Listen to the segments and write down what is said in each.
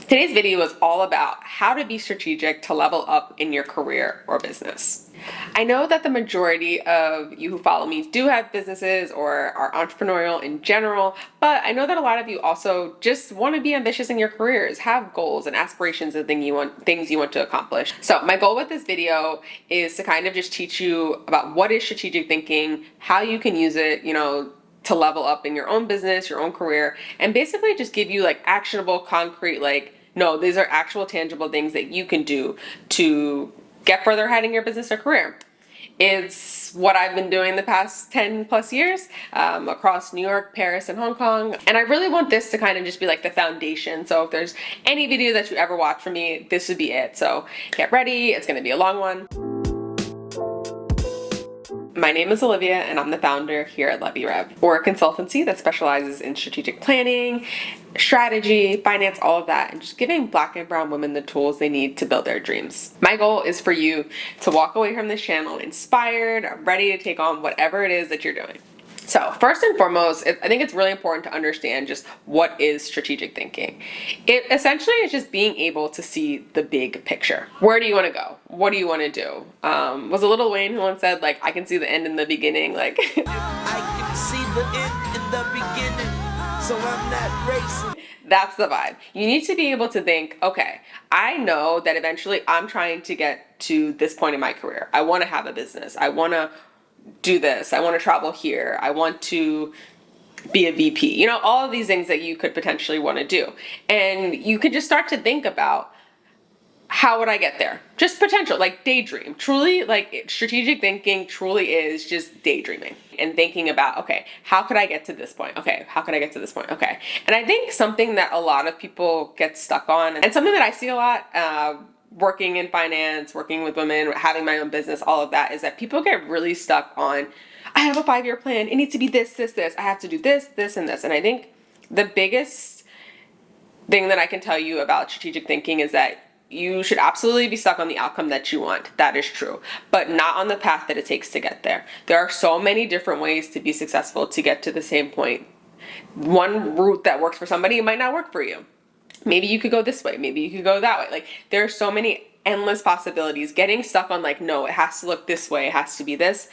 Today's video is all about how to be strategic to level up in your career or business. I know that the majority of you who follow me do have businesses or are entrepreneurial in general, but I know that a lot of you also just want to be ambitious in your careers, have goals and aspirations and things you want to accomplish. So my goal with this video is to kind of just teach you about what is strategic thinking, how you can use it, to level up in your own business, your own career, and basically just give you like actionable, concrete, no, these are actual tangible things that you can do to get further ahead in your business or career. It's what I've been doing the past 10 plus years across New York, Paris, and Hong Kong. And I really want this to kind of just be like the foundation. So if there's any video that you ever watch from me, this would be it. So get ready, it's gonna be a long one. My name is Olivia and I'm the founder here at Lavi Rèv. We're a consultancy that specializes in strategic planning, strategy, finance, all of that, and just giving Black and brown women the tools they need to build their dreams. My goal is for you to walk away from this channel inspired, ready to take on whatever it is that you're doing. So first and foremost, I think it's really important to understand just what is strategic thinking. It essentially is just being able to see the big picture. Where do you want to go? What do you want to do? Was it Lil Wayne who once said, I can see the end in the beginning? I can see the end in the beginning, so I'm not racing. That's the vibe. You need to be able to think, okay, I know that eventually I'm trying to get to this point in my career. I want to have a business. I want to do this. I want to travel here. I want to be a VP. All of these things that you could potentially want to do. And you could just start to think about, how would I get there? Just potential, daydream. Truly, strategic thinking truly is just daydreaming and thinking about, okay, how could I get to this point? Okay, how could I get to this point? Okay. And I think something that a lot of people get stuck on, and something that I see a lot, working in finance, working with women, having my own business, all of that, is that people get really stuck on, I have a 5-year plan. It needs to be this, this, this. I have to do this, this, and this. And I think the biggest thing that I can tell you about strategic thinking is that you should absolutely be stuck on the outcome that you want. That is true, but not on the path that it takes to get there. There are so many different ways to be successful to get to the same point. One route that works for somebody might not work for you. Maybe you could go this way. Maybe you could go that way. There are so many endless possibilities. Getting stuck on no, it has to look this way. It has to be this.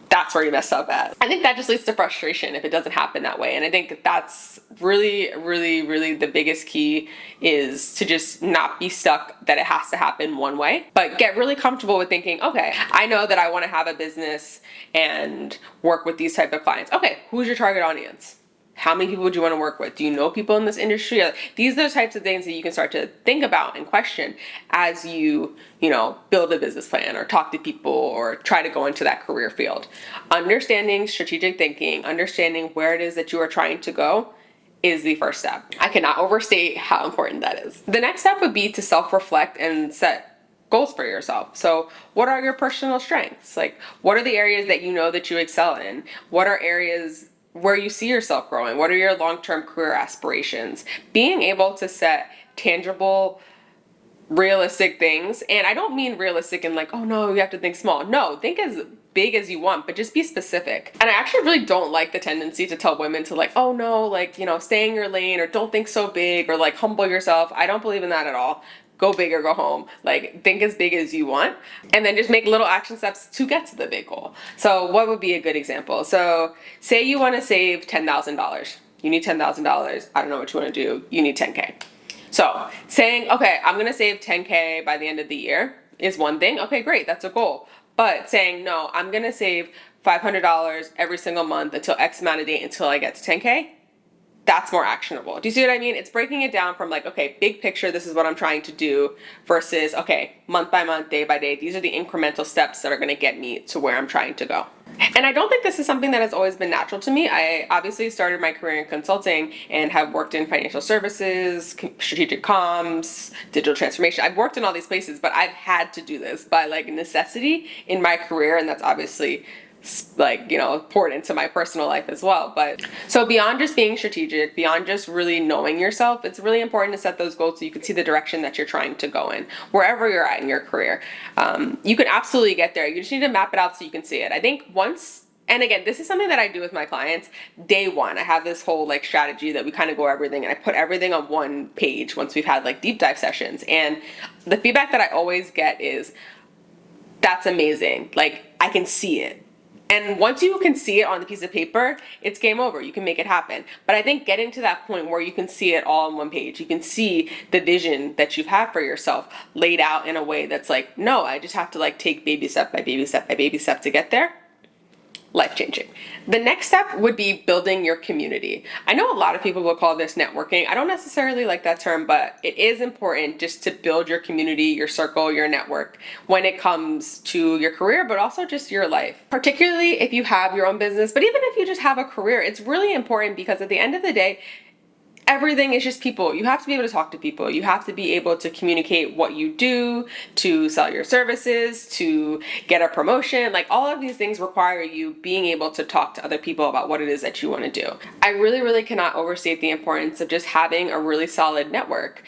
That's where you mess up at. I think that just leads to frustration if it doesn't happen that way. And I think that's really, really, really the biggest key, is to just not be stuck that it has to happen one way, but get really comfortable with thinking, okay, I know that I want to have a business and work with these type of clients. Okay, who's your target audience? How many people would you want to work with? Do you know people in this industry? These are the types of things that you can start to think about and question as you build a business plan or talk to people or try to go into that career field. Understanding strategic thinking, understanding where it is that you are trying to go, is the first step. I cannot overstate how important that is. The next step would be to self-reflect and set goals for yourself. So what are your personal strengths? What are the areas that you know that you excel in? What are areas where you see yourself growing? What are your long-term career aspirations? Being able to set tangible, realistic things. And I don't mean realistic in oh no, you have to think small. No, think as big as you want, but just be specific. And I actually really don't like the tendency to tell women to oh no, stay in your lane, or don't think so big, or humble yourself. I don't believe in that at all. Go big or go home. Think as big as you want, and then just make little action steps to get to the big goal. So what would be a good example? So say you want to save $10,000. You need $10,000. I don't know what you want to do. You need 10K. So saying, okay, I'm going to save 10K by the end of the year is one thing. Okay, great. That's a goal. But saying, no, I'm going to save $500 every single month until X amount of date until I get to 10K. That's more actionable. Do you see what I mean? It's breaking it down from okay, big picture, this is what I'm trying to do, versus, okay, month by month, day by day, these are the incremental steps that are going to get me to where I'm trying to go. And I don't think this is something that has always been natural to me. I obviously started my career in consulting and have worked in financial services, strategic comms, digital transformation. I've worked in all these places, but I've had to do this by necessity in my career, and that's obviously poured into my personal life as well. But so beyond just being strategic, beyond just really knowing yourself, it's really important to set those goals so you can see the direction that you're trying to go in, wherever you're at in your career. You can absolutely get there. You just need to map it out so you can see it. I think once And again, this is something that I do with my clients. Day one, I have this whole like strategy that we kind of go everything, and I put everything on one page once we've had like deep dive sessions. And the feedback that I always get is, that's amazing. Like, I can see it. And once you can see it on the piece of paper, it's game over. You can make it happen. But I think getting to that point where you can see it all on one page, you can see the vision that you've had for yourself laid out in a way that's like, no, I just have to like take baby step by baby step by baby step to get there. Life changing. The next step would be building your community. I know a lot of people will call this networking. I don't necessarily like that term, but it is important just to build your community, your circle, your network when it comes to your career, but also just your life. Particularly if you have your own business, but even if you just have a career, it's really important because at the end of the day, everything is just people. You have to be able to talk to people. You have to be able to communicate what you do, to sell your services, to get a promotion. Like, all of these things require you being able to talk to other people about what it is that you want to do. I really, really cannot overstate the importance of just having a really solid network.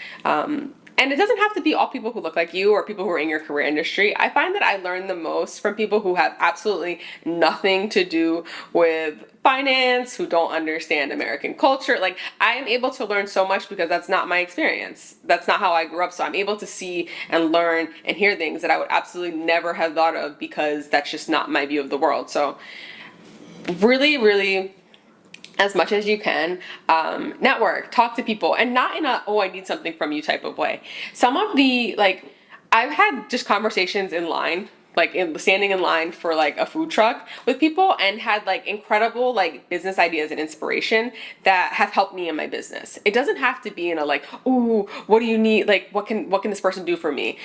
And it doesn't have to be all people who look like you or people who are in your career industry. I find that I learn the most from people who have absolutely nothing to do with finance, who don't understand American culture. Like, I am able to learn so much because that's not my experience. That's not how I grew up. So I'm able to see and learn and hear things that I would absolutely never have thought of because that's just not my view of the world. So really, really, as much as you can, network, talk to people, and not in a, oh, I need something from you type of way. Some of the, like, I've had just conversations in line, like standing in line for like a food truck with people, and had like incredible like business ideas and inspiration that have helped me in my business. It doesn't have to be in a like, ooh, what do you need? Like, what can this person do for me?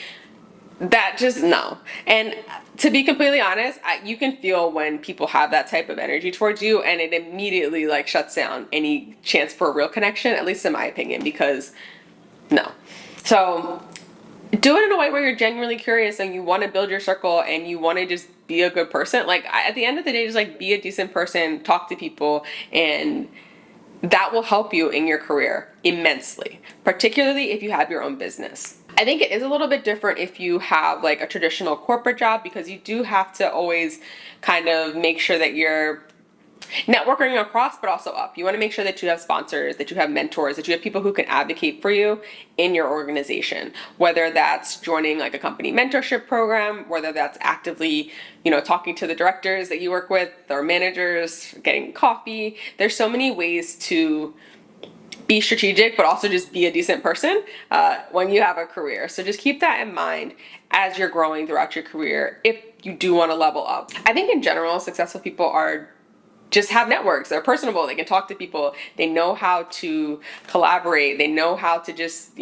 That just, no. And to be completely honest, you can feel when people have that type of energy towards you, and it immediately like shuts down any chance for a real connection, at least in my opinion, because no. So do it in a way where you're genuinely curious and you want to build your circle and you want to just be a good person. Like, at the end of the day, just like be a decent person, talk to people, and that will help you in your career immensely, particularly if you have your own business. I think it is a little bit different if you have like a traditional corporate job, because you do have to always kind of make sure that you're networking across but also up. You want to make sure that you have sponsors, that you have mentors, that you have people who can advocate for you in your organization, whether that's joining like a company mentorship program, whether that's actively, talking to the directors that you work with or managers, getting coffee. There's so many ways to be strategic, but also just be a decent person when you have a career. So just keep that in mind as you're growing throughout your career if you do want to level up. I think in general, successful people are just have networks. They're personable. They can talk to people. They know how to collaborate. They know how to just,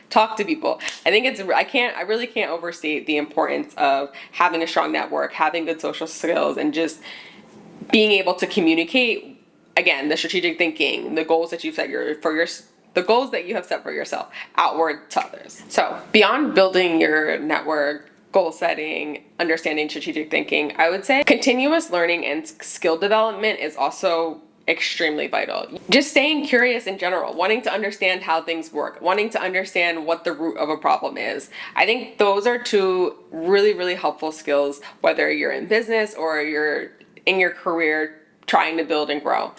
talk to people. I think I really can't overstate the importance of having a strong network, having good social skills, and just being able to communicate, again, the strategic thinking, the goals that you've set the goals that you have set for yourself outward to others. So beyond building your network, goal setting, understanding strategic thinking, I would say continuous learning and skill development is also extremely vital. Just staying curious in general, wanting to understand how things work, wanting to understand what the root of a problem is. I think those are two really, really helpful skills, whether you're in business or you're in your career trying to build and grow.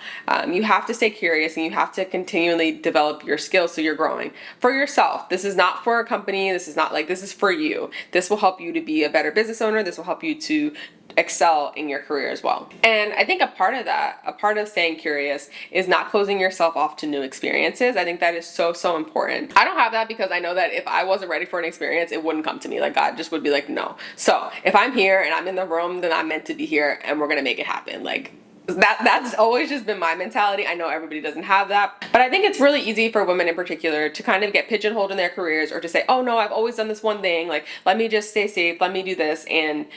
You have to stay curious and you have to continually develop your skills so you're growing. For yourself, this is not for a company, this is for you. This will help you to be a better business owner, this will help you to excel in your career as well. And I think a part of staying curious is not closing yourself off to new experiences. I think that is so, so important. I don't have that because I know that if I wasn't ready for an experience, it wouldn't come to me. Like, God just would be like, no. So if I'm here and I'm in the room, then I'm meant to be here and we're gonna make it happen. Like, that's always just been my mentality. I know everybody doesn't have that, but I think it's really easy for women in particular to kind of get pigeonholed in their careers, or to say, oh no, I've always done this one thing, like, let me just stay safe, let me do this. And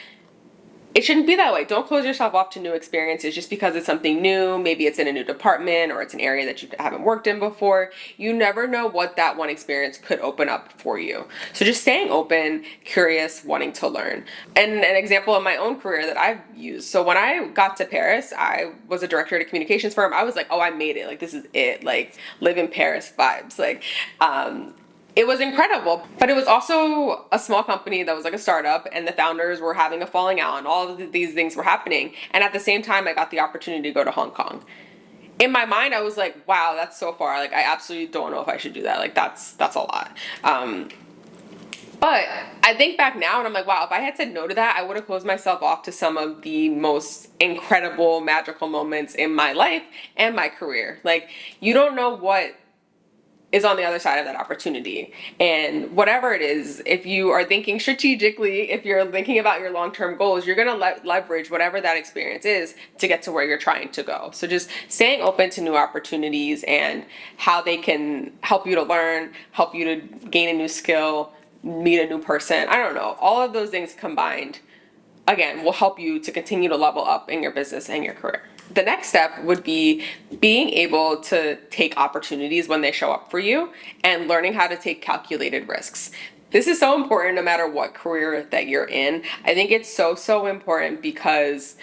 it shouldn't be that way. Don't close yourself off to new experiences just because it's something new. Maybe it's in a new department or it's an area that you haven't worked in before. You never know what that one experience could open up for you. So just staying open, curious, wanting to learn. And an example of my own career that I've used. So when I got to Paris, I was a director at a communications firm. I was like, oh, I made it. Like, this is it. Like, live in Paris vibes. Like, it was incredible. But it was also a small company that was like a startup, and the founders were having a falling out, and all of these things were happening. And at the same time, I got the opportunity to go to Hong Kong. In my mind, I was like, wow, that's so far. Like, I absolutely don't know if I should do that. Like, that's a lot. But I think back now and I'm like, wow, if I had said no to that, I would have closed myself off to some of the most incredible, magical moments in my life and my career. Like, you don't know what is on the other side of that opportunity. And whatever it is, if you are thinking strategically, if you're thinking about your long-term goals, you're going to leverage whatever that experience is to get to where you're trying to go. So just staying open to new opportunities and how they can help you to learn, help you to gain a new skill, meet a new person. I don't know. All of those things combined, again, will help you to continue to level up in your business and your career. The next step would be being able to take opportunities when they show up for you and learning how to take calculated risks. This is so important no matter what career that you're in. I think it's so important because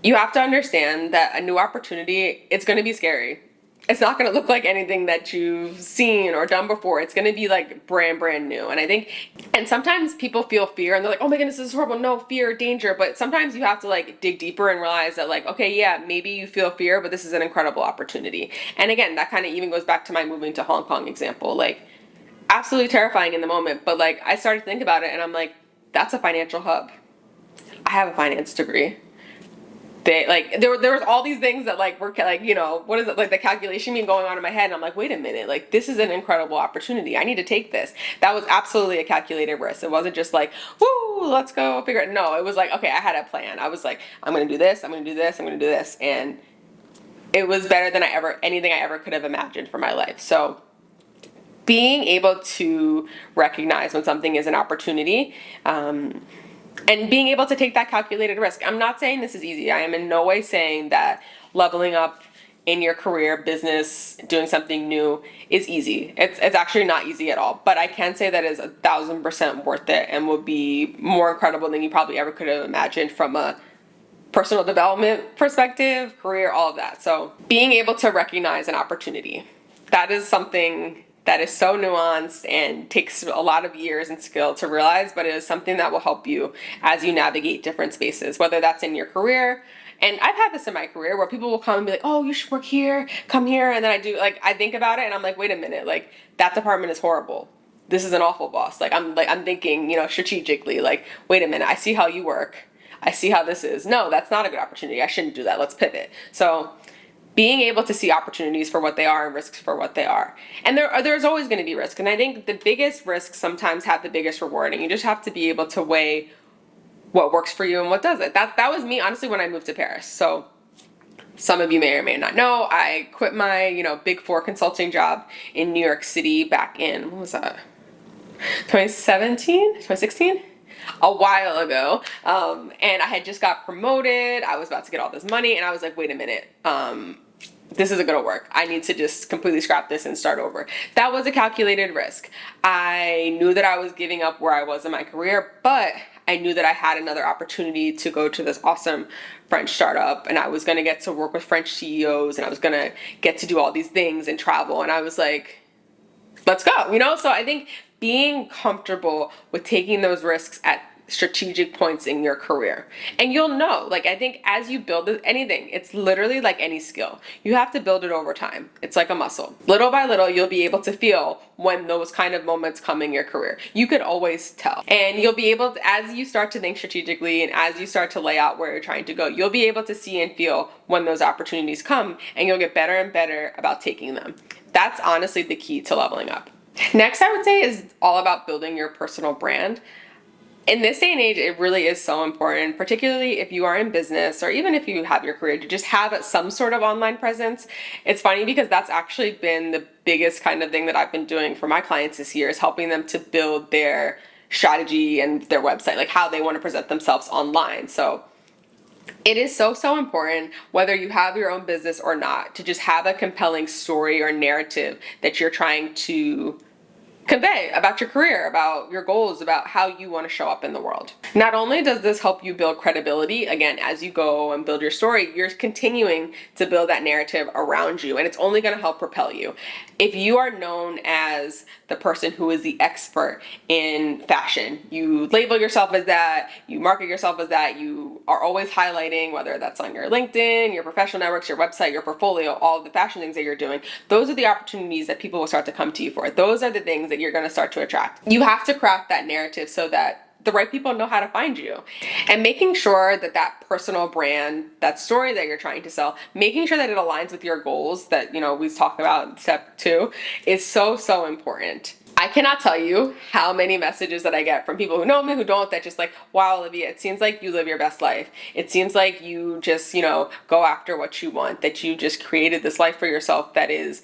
you have to understand that a new opportunity, it's going to be scary. It's not going to look like anything that you've seen or done before. It's going to be like brand new. And I think, and sometimes people feel fear and they're like, oh my goodness, this is horrible. No, fear, danger. But sometimes you have to like dig deeper and realize that like, okay, yeah, maybe you feel fear, but this is an incredible opportunity. And again, that kind of even goes back to my moving to Hong Kong example. Like, absolutely terrifying in the moment. But like, I started to think about it and I'm like, that's a financial hub. I have a finance degree. They like there was all these things that like were like, you know, what is it, like the calculation being going on in my head, and I'm like, wait a minute, like this is an incredible opportunity, I need to take this. That was absolutely a calculated risk. It wasn't just like, woo, let's go figure it. No, it was like, okay, I had a plan. I was like, I'm gonna do this, I'm gonna do this, I'm gonna do this. And it was better than anything I ever could have imagined for my life. So being able to recognize when something is an opportunity, and being able to take that calculated risk. I'm not saying this is easy. I am in no way saying that leveling up in your career, business, doing something new is easy. It's actually not easy at all. But I can say that is 1,000% worth it and will be more incredible than you probably ever could have imagined from a personal development perspective, career, all of that. So being able to recognize an opportunity, that is something that is so nuanced and takes a lot of years and skill to realize, but it is something that will help you as you navigate different spaces, whether that's in your career. And I've had this in my career where people will come and be like, oh, you should work here, come here. And then I think about it and I'm like, wait a minute, like that department is horrible. This is an awful boss. I'm thinking, strategically, like, wait a minute, I see how you work. I see how this is. No, that's not a good opportunity. I shouldn't do that. Let's pivot. So being able to see opportunities for what they are and risks for what they are. And there's always going to be risk. And I think the biggest risks sometimes have the biggest reward. And you just have to be able to weigh what works for you and what doesn't. That was me, honestly, when I moved to Paris. So some of you may or may not know, I quit my, Big Four consulting job in New York City back in, what was that? 2017, 2016? A while ago. And I had just got promoted. I was about to get all this money and I was like, wait a minute. This isn't going to work. I need to just completely scrap this and start over. That was a calculated risk. I knew that I was giving up where I was in my career, but I knew that I had another opportunity to go to this awesome French startup and I was going to get to work with French CEOs and I was going to get to do all these things and travel. And I was like, let's go, So I think being comfortable with taking those risks at strategic points in your career. And you'll know, like, I think as you build anything, it's literally like any skill. You have to build it over time. It's like a muscle. Little by little, you'll be able to feel when those kind of moments come in your career. You could always tell. And you'll be able to, as you start to think strategically and as you start to lay out where you're trying to go, you'll be able to see and feel when those opportunities come and you'll get better and better about taking them. That's honestly the key to leveling up. Next, I would say is all about building your personal brand. In this day and age, it really is so important, particularly if you are in business or even if you have your career, to just have some sort of online presence. It's funny because that's actually been the biggest kind of thing that I've been doing for my clients this year, is helping them to build their strategy and their website, like how they want to present themselves online. So it is so important, whether you have your own business or not, to just have a compelling story or narrative that you're trying to convey about your career, about your goals, about how you want to show up in the world. Not only does this help you build credibility, again, as you go and build your story, you're continuing to build that narrative around you, and it's only going to help propel you. If you are known as the person who is the expert in fashion, you label yourself as that, you market yourself as that, you are always highlighting, whether that's on your LinkedIn, your professional networks, your website, your portfolio, all of the fashion things that you're doing, those are the opportunities that people will start to come to you for. Those are the things that you're going to start to attract. You have to craft that narrative so that the right people know how to find you, and making sure that that personal brand, that story that you're trying to sell, making sure that it aligns with your goals that, we talked about in step 2 is so important. I cannot tell you how many messages that I get from people who know me, who don't, that just like, wow, Olivia, it seems like you live your best life. It seems like you just, go after what you want, that you just created this life for yourself that is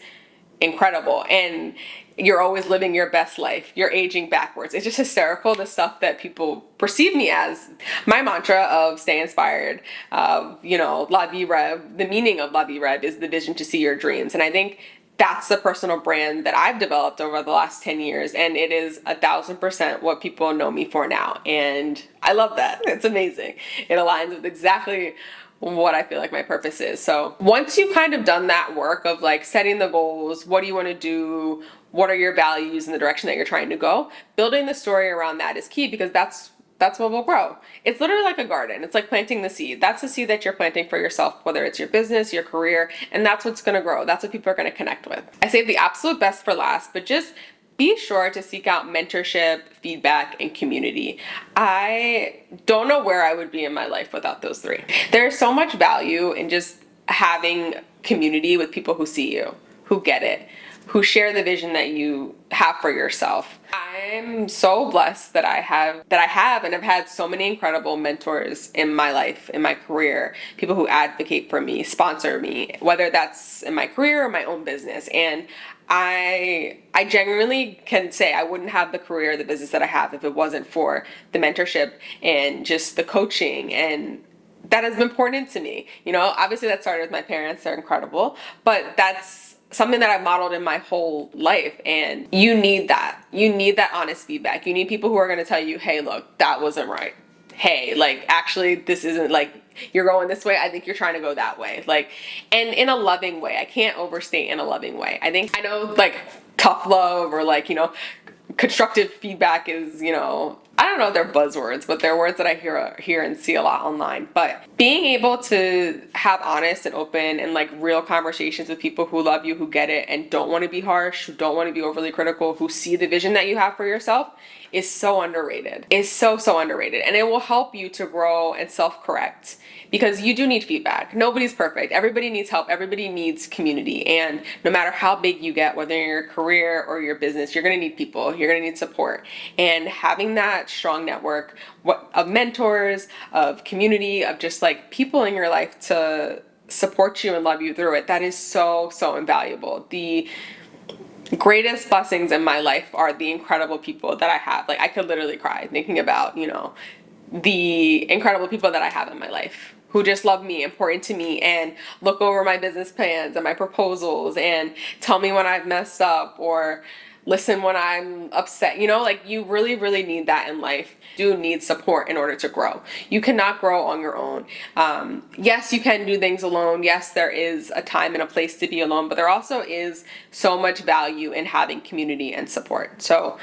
incredible, and you're always living your best life, you're aging backwards. It's just hysterical, the stuff that people perceive me as. My mantra of stay inspired, Lavi Rèv, the meaning of Lavi Rèv is the vision to see your dreams. And I think that's the personal brand that I've developed over the last 10 years. And it is 1,000% what people know me for now. And I love that. It's amazing. It aligns with exactly what I feel like my purpose is. So once you've kind of done that work of like setting the goals, what do you want to do, what are your values in the direction that you're trying to go, building the story around that is key, because that's what will grow. It's literally like a garden. It's like planting the seed. That's the seed that you're planting for yourself, whether it's your business, your career, and that's what's going to grow. That's what people are going to connect with. I save the absolute best for last, but just be sure to seek out mentorship, feedback, and community. I don't know where I would be in my life without those 3. There's so much value in just having community with people who see you, who get it, who share the vision that you have for yourself. I'm so blessed that I have and have had so many incredible mentors in my life, in my career, people who advocate for me, sponsor me, whether that's in my career or my own business. And I genuinely can say I wouldn't have the career or the business that I have if it wasn't for the mentorship and just the coaching, and that has been important to me. Obviously that started with my parents, they're incredible, but that's something that I've modeled in my whole life. And you need that. You need that honest feedback. You need people who are going to tell you, hey, look, that wasn't right. Hey, like, actually, this isn't, like, you're going this way. I think you're trying to go that way. Like, and in a loving way. I can't overstate in a loving way. I know, like, tough love or, like, constructive feedback is, I don't know if they're buzzwords, but they're words that I hear and see a lot online. But being able to have honest and open and like real conversations with people who love you, who get it, and don't want to be harsh, who don't want to be overly critical, who see the vision that you have for yourself is so underrated. Is so underrated. And it will help you to grow and self-correct, because you do need feedback. Nobody's perfect. Everybody needs help. Everybody needs community. And no matter how big you get, whether in your career or your business, you're going to need people. You're going to need support. And having that strong network of mentors, of community, of just like people in your life to support you and love you through it, that is so invaluable. The greatest blessings in my life are the incredible people that I have. Like, I could literally cry thinking about, the incredible people that I have in my life who just love me and pour into me and look over my business plans and my proposals and tell me when I've messed up or listen when I'm upset. Like, you really need that in life. You do need support in order to grow. You cannot grow on your own. Yes, you can do things alone. Yes, there is a time and a place to be alone, but there also is so much value in having community and support. So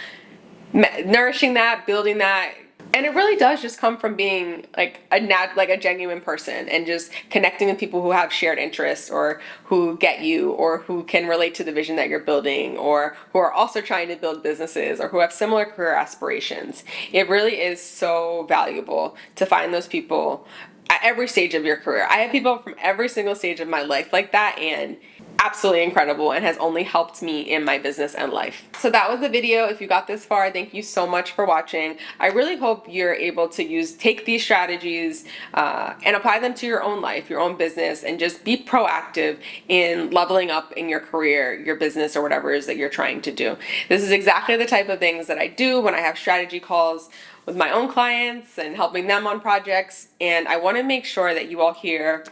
nourishing that, building that. And it really does just come from being like a genuine person and just connecting with people who have shared interests or who get you or who can relate to the vision that you're building or who are also trying to build businesses or who have similar career aspirations. It really is so valuable to find those people at every stage of your career. I have people from every single stage of my life like that, and absolutely incredible, and has only helped me in my business and life. So that was the video. If you got this far, thank you so much for watching. I really hope you're able to take these strategies and apply them to your own life, your own business, and just be proactive in leveling up in your career, your business, or whatever it is that you're trying to do. This is exactly the type of things that I do when I have strategy calls with my own clients and helping them on projects. And I want to make sure that you all here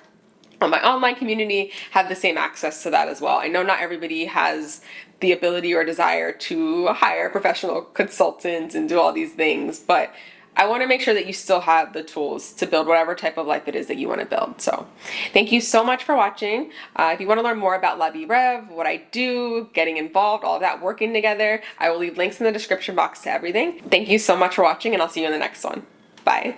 on my online community have the same access to that as well. I know not everybody has the ability or desire to hire professional consultants and do all these things, but I want to make sure that you still have the tools to build whatever type of life it is that you want to build. So thank you so much for watching. If you want to learn more about Lavi Rèv, what I do, getting involved, all of that, working together, I will leave links in the description box to everything. Thank you so much for watching, and I'll see you in the next one. Bye.